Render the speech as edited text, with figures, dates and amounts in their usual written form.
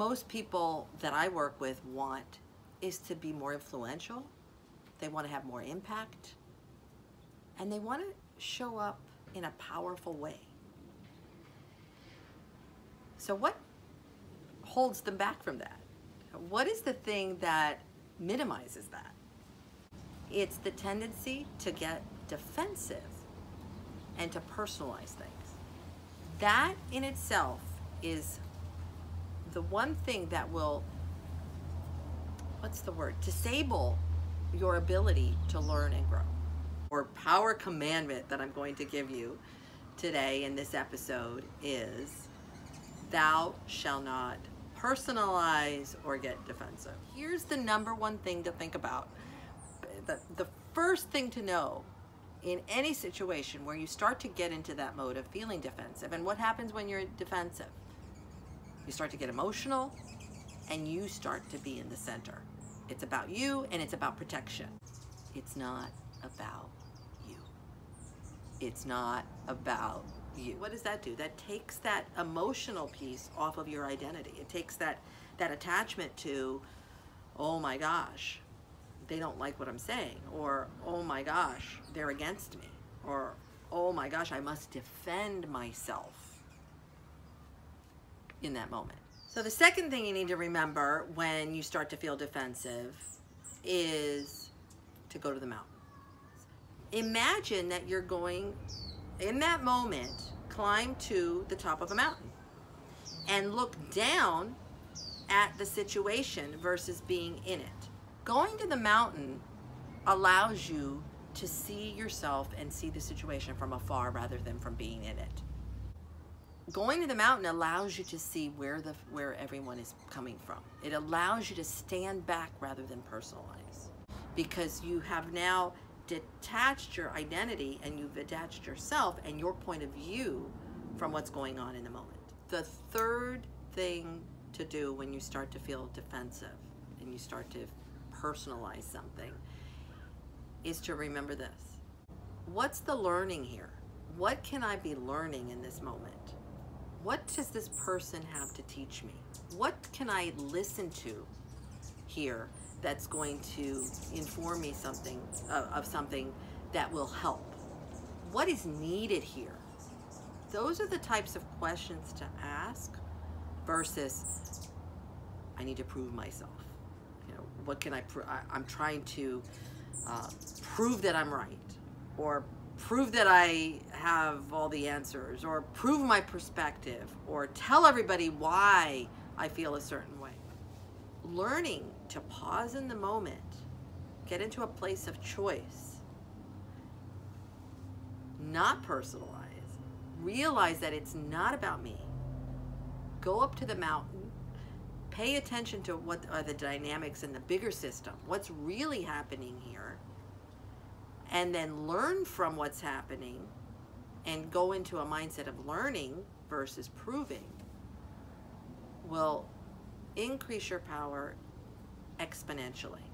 most people that I work with want is to be more influential. They want to have more impact. And they want to show up in a powerful way. So what holds them back from that? What is the thing that minimizes that? It's the tendency to get defensive and to personalize things. That in itself is the one thing that will, disable your ability to learn and grow. Or power commandment that I'm going to give you today in this episode is, thou shalt not personalize or get defensive. Here's the number one thing to think about. The first thing to know in any situation where you start to get into that mode of feeling defensive, and what happens when you're defensive? You start to get emotional and you start to be in the center. It's about you and it's about protection. It's not about you. It's not about you. What does that do? That takes that emotional piece off of your identity. It takes that attachment to, oh my gosh, they don't like what I'm saying, or oh my gosh, they're against me, or oh my gosh, I must defend myself in that moment. So the second thing you need to remember when you start to feel defensive is to go to the mountain. Imagine that you're going, in that moment, climb to the top of a mountain and look down at the situation versus being in it. Going to the mountain allows you to see yourself and see the situation from afar rather than from being in it. Going to the mountain allows you to see where everyone is coming from. It allows you to stand back rather than personalize, because you have now detached your identity and you've attached yourself and your point of view from what's going on in the moment. The third thing to do when you start to feel defensive and you start to personalize something is to remember this. What's the learning here? What can I be learning in this moment? What does this person have to teach me? What can I listen to here that's going to inform me something of something that will help? What is needed here? Those are the types of questions to ask versus, I need to prove myself. You know, what can I prove? I'm trying to prove that I'm right, or prove that I have all the answers, or prove my perspective, or tell everybody why I feel a certain way. Learning to pause in the moment, get into a place of choice, not personalize, realize that it's not about me. Go up to the mountain, pay attention to what are the dynamics in the bigger system, what's really happening here, and then learn from what's happening and go into a mindset of learning versus proving will increase your power exponentially.